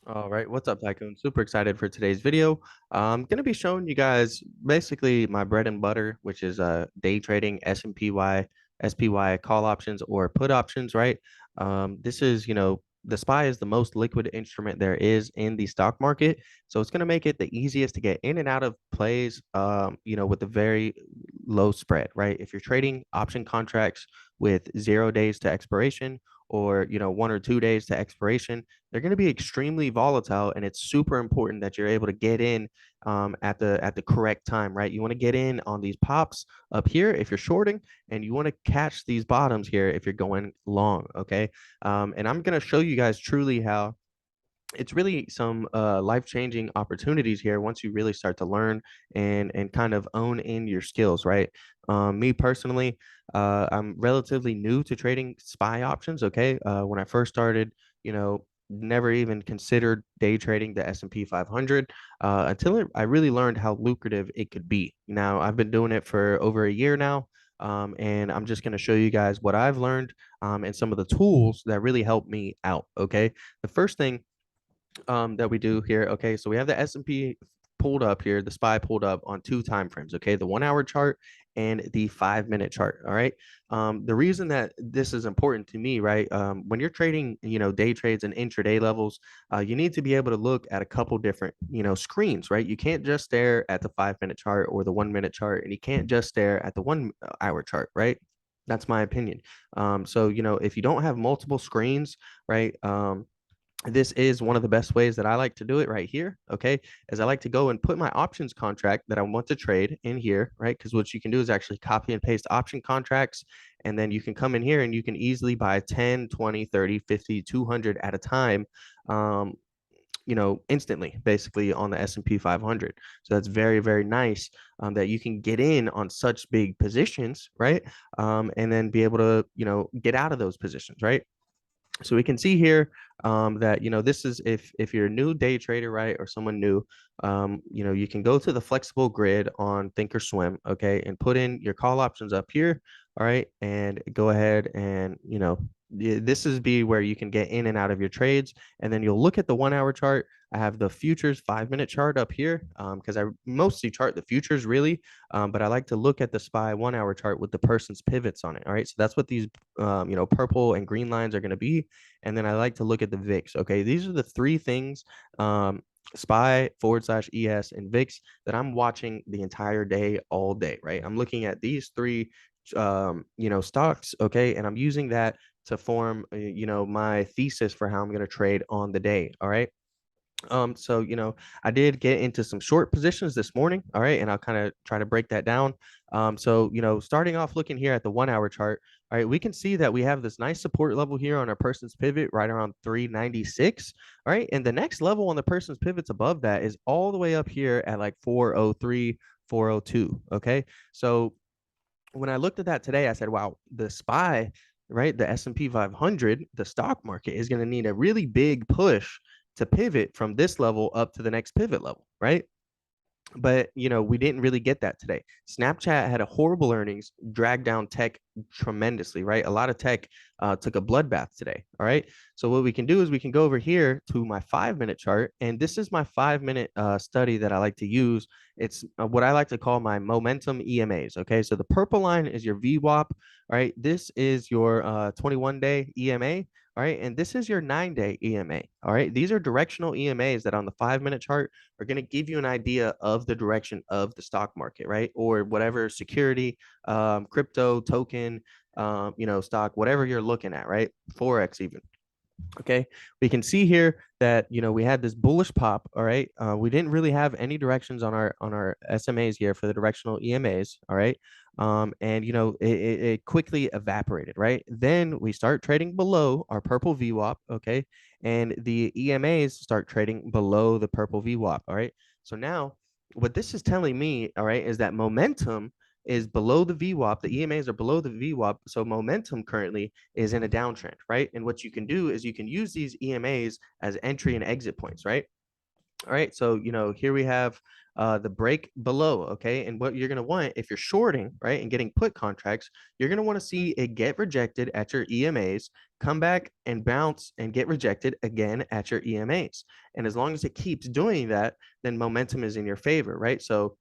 All right, what's up, Tycoon? Super excited for today's video. I'm going to be showing you guys basically my bread and butter, which is day trading, S&PY, SPY call options or put options, right? This is, the SPY is the most liquid instrument there is in the stock market. So it's going to make it the easiest to get in and out of plays, with a very low spread, right? If you're trading option contracts with 0 days to expiration or, 1 or 2 days to expiration, they're going to be extremely volatile, and it's super important that you're able to get in at the correct time, right? You want to get in on these pops up here if you're shorting, and you want to catch these bottoms here if you're going long. Okay, and I'm going to show you guys truly how it's really some life-changing opportunities here once you really start to learn and kind of own in your skills, right? Me personally, I'm relatively new to trading SPY options. Okay, when I first started, never even considered day trading the S&P 500 until I really learned how lucrative it could be. Now I've been doing it for over a year now. And I'm just going to show you guys what I've learned and some of the tools that really help me out. Okay, the first thing that we do here. Okay, so we have the S&P pulled up here, the SPY pulled up on two time frames. Okay, the 1 hour chart and the 5 minute chart. All right. The reason that this is important to me, right? When you're trading, day trades and intraday levels, you need to be able to look at a couple different, screens, right? You can't just stare at the 5 minute chart or the 1 minute chart, and you can't just stare at the 1 hour chart, right? That's my opinion. So, if you don't have multiple screens, right? This is one of the best ways that I like to do it right here. Okay. Is I like to go and put my options contract that I want to trade in here, right? Because what you can do is actually copy and paste option contracts. And then you can come in here and you can easily buy 10, 20, 30, 50, 200 at a time. Instantly, basically on the S&P 500. So that's very, very nice that you can get in on such big positions, right? And then be able to, get out of those positions, right? So we can see here that this is if you're a new day trader, right, or someone new, you can go to the flexible grid on Thinkorswim, okay, and put in your call options up here, all right, and go ahead and this is be where you can get in and out of your trades, and then you'll look at the 1 hour chart. I have the futures 5 minute chart up here because I mostly chart the futures really, but I like to look at the SPY 1 hour chart with the person's pivots on it. All right, so that's what these purple and green lines are going to be. And then I like to look at the VIX. Okay, these are the three things, SPY / ES and VIX, that I'm watching the entire day, all day, right? I'm looking at these three, stocks, okay, and I'm using that to form, my thesis for how I'm going to trade on the day. All right. So I did get into some short positions this morning, all right, and I'll kind of try to break that down. So starting off looking here at the 1 hour chart, all right, we can see that we have this nice support level here on our person's pivot right around 396, all right, and the next level on the person's pivots above that is all the way up here at like 403, 402, okay? So when I looked at that today, I said, wow, the SPY, right, the S&P 500, the stock market is going to need a really big push to pivot from this level up to the next pivot level, right? But we didn't really get that today. Snapchat had a horrible earnings, dragged down tech tremendously, right? A lot of tech took a bloodbath today. All right. So what we can do is we can go over here to my 5 minute chart, and this is my 5 minute study that I like to use. It's what I like to call my momentum EMAs. Okay. So the purple line is your VWAP. All right. This is your 21-day EMA. All right. And this is your 9-day EMA. All right. These are directional EMAs that on the 5 minute chart are going to give you an idea of the direction of the stock market, right? Or whatever security, crypto, token, stock, whatever you're looking at, right? Forex even. Okay, we can see here that we had this bullish pop. All right, we didn't really have any directions on our SMAs here for the directional EMAs. All right, and it quickly evaporated. Right, then we start trading below our purple VWAP. Okay, and the EMAs start trading below the purple VWAP. All right, so now what this is telling me, all right, is that momentum is below the VWAP. The EMAs are below the VWAP, so momentum currently is in a downtrend, right? And what you can do is you can use these EMAs as entry and exit points, right? All right, so here we have the break below, okay? And what you're gonna want if you're shorting, right, and getting put contracts, you're gonna want to see it get rejected at your EMAs, come back and bounce and get rejected again at your EMAs. And as long as it keeps doing that, then momentum is in your favor, right? So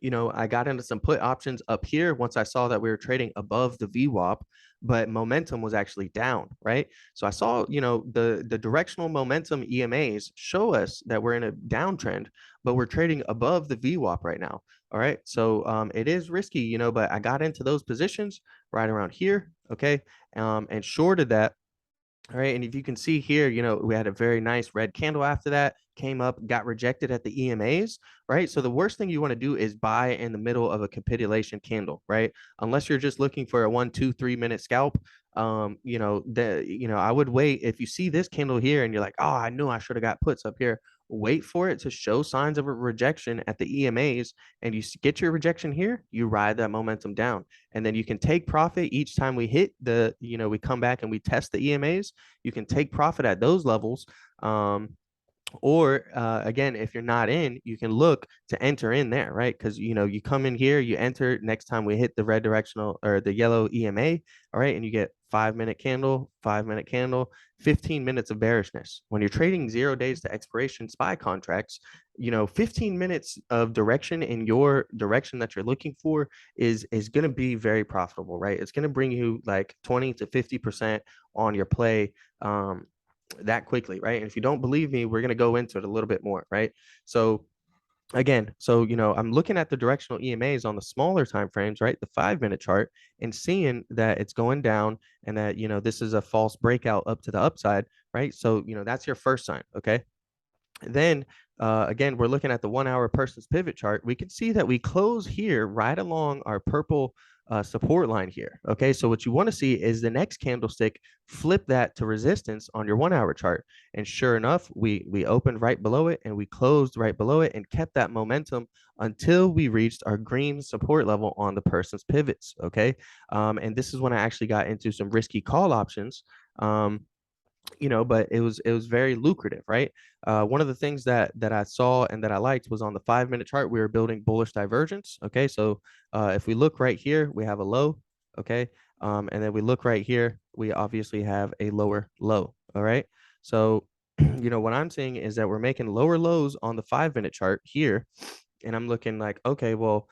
I got into some put options up here once I saw that we were trading above the VWAP, but momentum was actually down, right? So I saw, the directional momentum EMAs show us that we're in a downtrend, but we're trading above the VWAP right now. All right. So it is risky, but I got into those positions right around here, okay, and shorted that. All right. And if you can see here, we had a very nice red candle after that, came up, got rejected at the EMAs, right? So the worst thing you want to do is buy in the middle of a capitulation candle, right? Unless you're just looking for a 1, 2, 3 minute scalp. I would wait. If you see this candle here and you're like, oh, I knew I should have got puts up here, wait for it to show signs of a rejection at the EMAs, and you get your rejection here, you ride that momentum down, and then you can take profit each time we hit we come back and we test the EMAs. You can take profit at those levels. Or again, if you're not in, you can look to enter in there, right? Because you come in here, you enter next time we hit the red directional or the yellow EMA, all right, and you get 5 minute candle, 5 minute candle, 15 minutes of bearishness. When you're trading 0 days to expiration SPY contracts, 15 minutes of direction in your direction that you're looking for is going to be very profitable, right? It's going to bring you like 20 to 50% on your play. That quickly, right? And if you don't believe me, we're going to go into it a little bit more, right? So again, I'm looking at the directional EMAs on the smaller time frames, right? The 5 minute chart, and seeing that it's going down and that this is a false breakout up to the upside, right? So that's your first sign, okay? Then again, we're looking at the 1 hour person's pivot chart. We can see that we close here right along our purple support line here. Okay, so what you want to see is the next candlestick flip that to resistance on your 1 hour chart. And sure enough, we opened right below it and we closed right below it and kept that momentum until we reached our green support level on the person's pivots. Okay, and this is when I actually got into some risky call options. But it was very lucrative, right? One of the things that I saw and that I liked was on the 5 minute chart, we were building bullish divergence. Okay, so if we look right here, we have a low, okay, and then we look right here, we obviously have a lower low. All right, so what I'm seeing is that we're making lower lows on the 5 minute chart here, and I'm looking like, okay, well,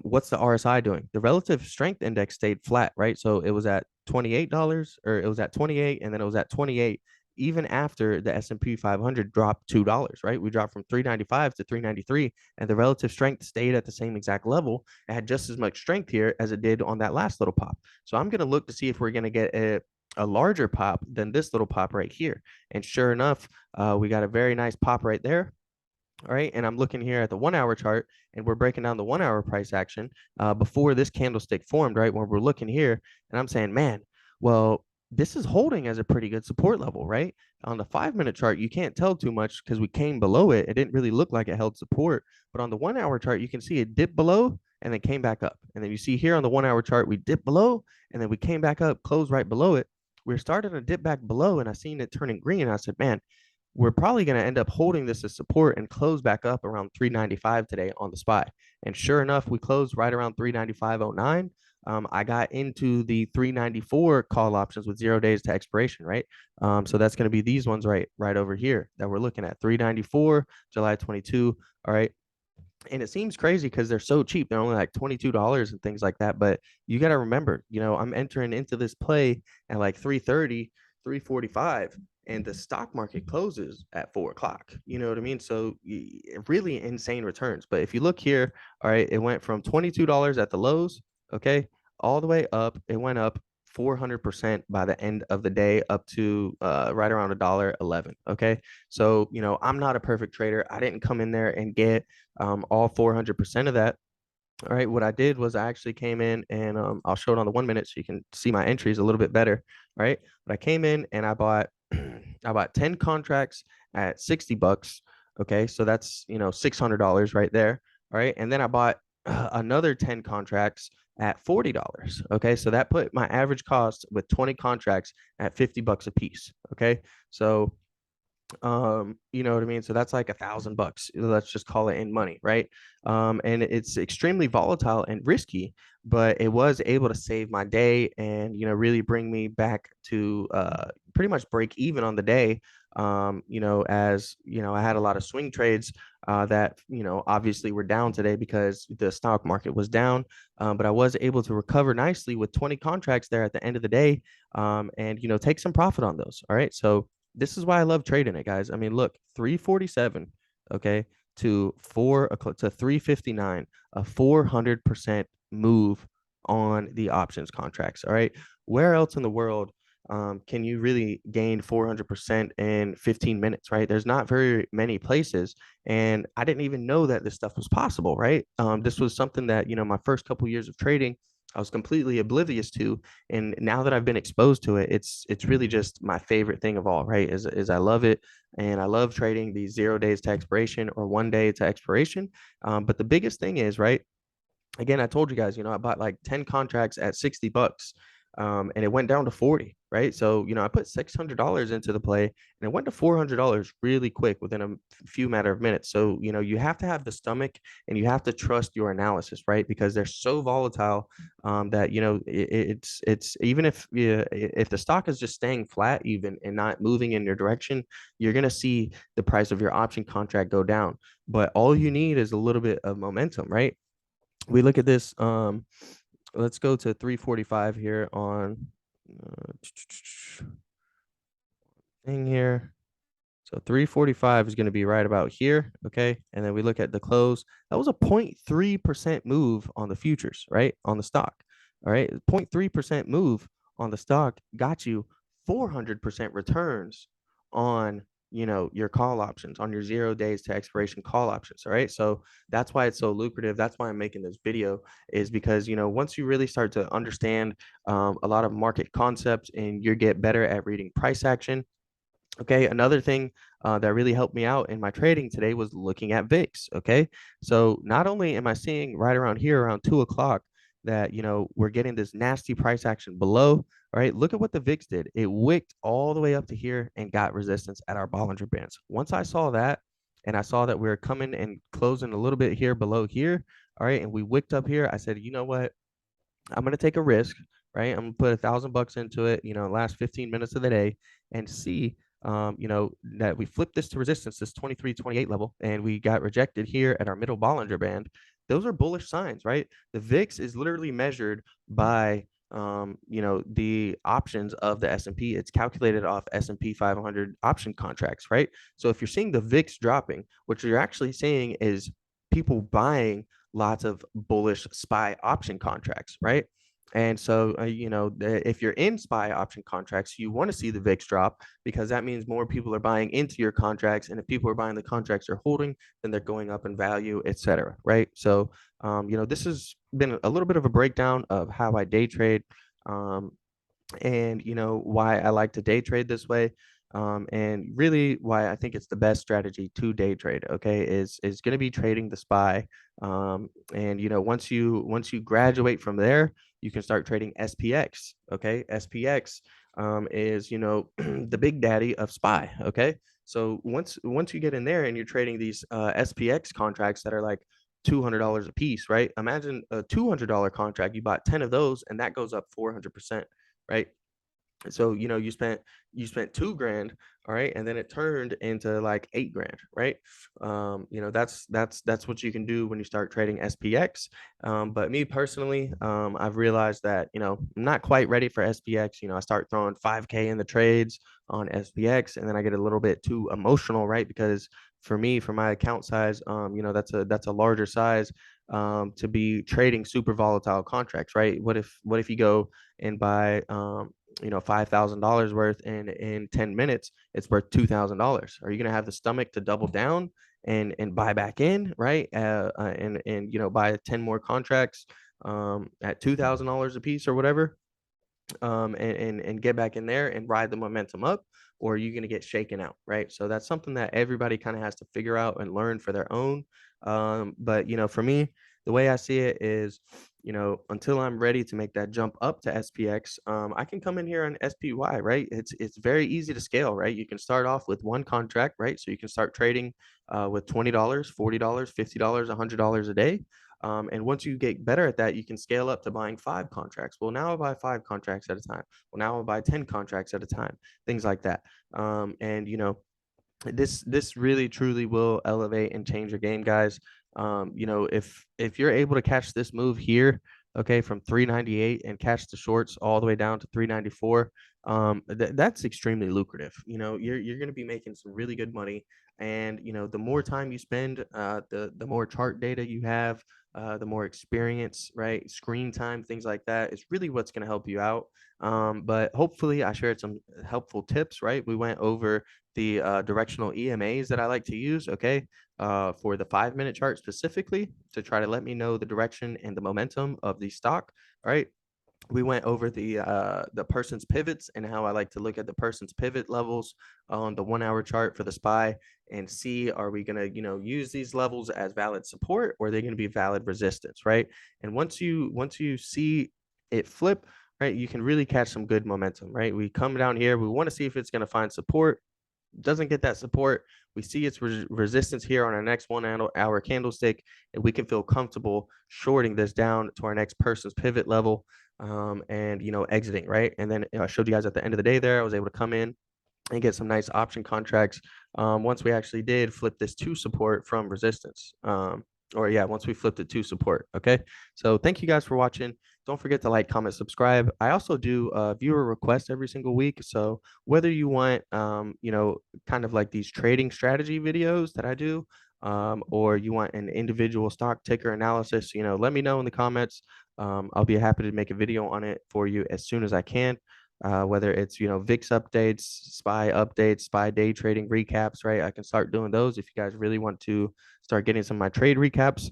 what's the RSI doing? The relative strength index stayed flat, right? So it was at $28, or it was at 28, and then it was at 28 even after the S&P 500 dropped $2, right? We dropped from 395 to 393, and the relative strength stayed at the same exact level. It had just as much strength here as it did on that last little pop. So I'm going to look to see if we're going to get a larger pop than this little pop right here. And sure enough, we got a very nice pop right there. All right, and I'm looking here at the 1 hour chart, and we're breaking down the 1 hour price action before this candlestick formed, right? When we're looking here, and I'm saying, man, well, this is holding as a pretty good support level, right? On the 5 minute chart, you can't tell too much because we came below it. It didn't really look like it held support, but on the 1 hour chart, you can see it dipped below and then came back up. And then you see here on the 1 hour chart, we dipped below and then we came back up, closed right below it. We're starting to dip back below, and I seen it turning green. And I said, man, we're probably going to end up holding this as support and close back up around 395 today on the SPY. And sure enough, we closed right around 395.09. I got into the 394 call options with 0 days to expiration, right? So that's going to be these ones right over here that we're looking at. 394, July 22. All right. And it seems crazy because they're so cheap. They're only like $22 and things like that. But you got to remember, I'm entering into this play at like 330, 345, and the stock market closes at 4 o'clock. You know what I mean? So really insane returns. But if you look here, all right, it went from $22 at the lows, okay, all the way up. It went up 400% by the end of the day, up to right around $1.11. Okay, so I'm not a perfect trader. I didn't come in there and get all 400% of that. All right, what I did was I actually came in and I'll show it on the 1 minute so you can see my entries a little bit better. All right, but I came in and I bought I bought 10 contracts at $60. Okay, so that's $600 right there. All right, and then I bought another 10 contracts at $40. Okay, so that put my average cost with 20 contracts at $50 a piece. Okay, so You know what I mean? So that's like $1,000. Let's just call it in money, right? And it's extremely volatile and risky, but it was able to save my day and, really bring me back to pretty much break even on the day. As I had a lot of swing trades that, obviously were down today because the stock market was down. But I was able to recover nicely with 20 contracts there at the end of the day, and, take some profit on those. All right. So, this is why I love trading it, guys. I mean, look, 347, okay, to 359, a 400% move on the options contracts. All right. Where else in the world can you really gain 400% in 15 minutes, right? There's not very many places. And I didn't even know that this stuff was possible, right? This was something that, my first couple years of trading, I was completely oblivious to, and now that I've been exposed to it, it's really just my favorite thing of all, right? Is I love it, and I love trading these 0 days to expiration or 1 day to expiration. But the biggest thing is, right, again, I told you guys, I bought like 10 contracts at $60, and it went down to 40, right? So, I put $600 into the play and it went to $400 really quick within a few matter of minutes. So, you have to have the stomach and you have to trust your analysis, right? Because they're so volatile, that, it's even if, yeah, if the stock is just staying flat even and not moving in your direction, you're going to see the price of your option contract go down. But all you need is a little bit of momentum, right? We look at this. Let's go to 345 here on thing here. So 345 is going to be right about here. Okay. And then we look at the close. That was a 0.3% move on the futures, right? On the stock. All right. 0.3% move on the stock got you 400% returns on, your call options, on your 0 days to expiration call options. All right. So that's why it's so lucrative. That's why I'm making this video, is because, once you really start to understand a lot of market concepts and you get better at reading price action. Okay, another thing that really helped me out in my trading today was looking at VIX. Okay, so not only am I seeing right around here around 2 o'clock that we're getting this nasty price action below. All right, look at what the VIX did. It wicked all the way up to here and got resistance at our Bollinger Bands. Once I saw that, and I saw that we are coming and closing a little bit here below here. All right, and we wicked up here. I said, you know what? I'm gonna take a risk, right? I'm gonna put $1,000 into it, last 15 minutes of the day, and see, that we flip this to resistance, this 23-28 level, and we got rejected here at our middle Bollinger Band. Those are bullish signs, right? The VIX is literally measured by the options of the S&P. It's calculated off S&P 500 option contracts, right? So if you're seeing the VIX dropping, what you're actually seeing is people buying lots of bullish SPY option contracts, right? And so, if you're in SPY option contracts, you want to see the VIX drop because that means more people are buying into your contracts. And if people are buying the contracts you're holding, then they're going up in value, et cetera, right? So, this has been a little bit of a breakdown of how I day trade. And why I like to day trade this way, and really why I think it's the best strategy to day trade. Okay, is going to be trading the SPY, and once you graduate from there, you can start trading SPX. Okay, SPX is the big daddy of SPY. Okay, so once you get in there and you're trading these SPX contracts that are like $200 a piece, right? Imagine a $200 contract. You bought 10 of those, and that goes up 400%, right? So you spent 2 grand, all right, and then it turned into like 8 grand, right? That's what you can do when you start trading SPX. But me personally, I've realized that I'm not quite ready for SPX. I start throwing 5K in the trades on SPX, and then I get a little bit too emotional, right? Because for me, for my account size, that's a larger size, to be trading super volatile contracts, right? What if you go and buy $5,000 worth, and in 10 minutes it's worth $2,000? Are you going to have the stomach to double down and buy back in, right? And buy 10 more contracts at $2,000 a piece or whatever, and get back in there and ride the momentum up? Or are you going to get shaken out, right? So that's something that everybody kind of has to figure out and learn for their own. But for me, the way I see it is, until I'm ready to make that jump up to SPX, I can come in here on SPY, right? It's very easy to scale, right? You can start off with one contract, right? So you can start trading with $20, $40, $50, $100 a day. And once you get better at that, you can scale up to buying 5 contracts. Well, now I buy 5 contracts at a time. Well, now I buy 10 contracts at a time, things like that. And this really truly will elevate and change your game, guys. If you're able to catch this move here, okay, from 398 and catch the shorts all the way down to 394, that's extremely lucrative. You're going to be making some really good money, and the more time you spend, the more chart data you have, the more experience, right? Screen time, things like that is really what's going to help you out. But hopefully, I shared some helpful tips, right? We went over the directional EMAs that I like to use, okay, for the 5-minute chart specifically to try to let me know the direction and the momentum of the stock. All right. We went over the person's pivots and how I like to look at the person's pivot levels on the 1-hour chart for the SPY and see, are we going to use these levels as valid support, or are they going to be valid resistance, right? And once you see it flip, right, you can really catch some good momentum, right? We come down here, we want to see if it's going to find support. Doesn't get that support, we see its resistance here on our next 1-hour candlestick, and we can feel comfortable shorting this down to our next person's pivot level, and exiting, right? And then I showed you guys at the end of the day there, I was able to come in and get some nice option contracts once we actually did flip this to support from resistance. Or yeah, once we flipped it to support. Okay. So thank you guys for watching. Don't forget to like, comment, subscribe. I also do viewer requests every single week. So whether you want, kind of like these trading strategy videos that I do, or you want an individual stock ticker analysis, let me know in the comments. I'll be happy to make a video on it for you as soon as I can. Whether it's VIX updates, SPY day trading recaps, right? I can start doing those if you guys really want to start getting some of my trade recaps.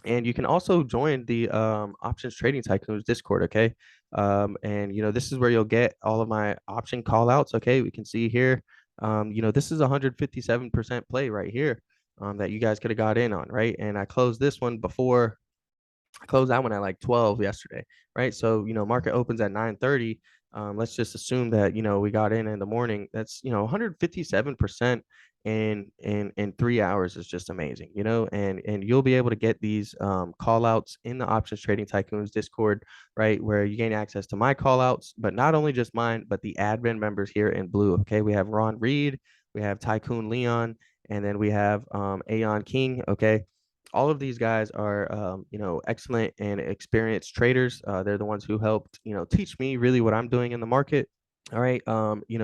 And you can also join the options trading tycoons Discord, okay? And this is where you'll get all of my option call outs. Okay, we can see here, this is 157% play right here, that you guys could have got in on, right? And I closed this one before. I closed that one at like 12 yesterday, right? So, market opens at 9:30. Let's just assume that, we got in the morning. That's, 157% in 3 hours is just amazing, and you'll be able to get these call outs in the options trading tycoons Discord, right? Where you gain access to my call outs, but not only just mine, but the admin members here in blue. Okay. We have Ron Reed, we have Tycoon Leon, and then we have Aeon King. Okay, all of these guys are excellent and experienced traders. They're the ones who helped teach me really what I'm doing in the market. All right.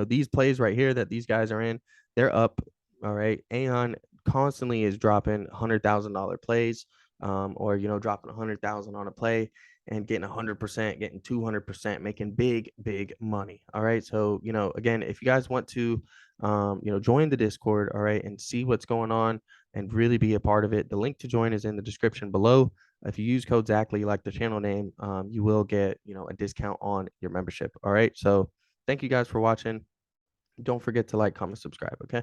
These plays right here that these guys are in, they're up. All right. Aeon constantly is dropping $100,000 plays, or dropping 100,000 on a play and getting 100%, getting 200%, making big money. All right. So again, if you guys want to join the Discord, all right, and see what's going on and really be a part of it, the link to join is in the description below. If you use code Zachly, like the channel name, you will get a discount on your membership. All right. So thank you guys for watching. Don't forget to like, comment, subscribe. Okay.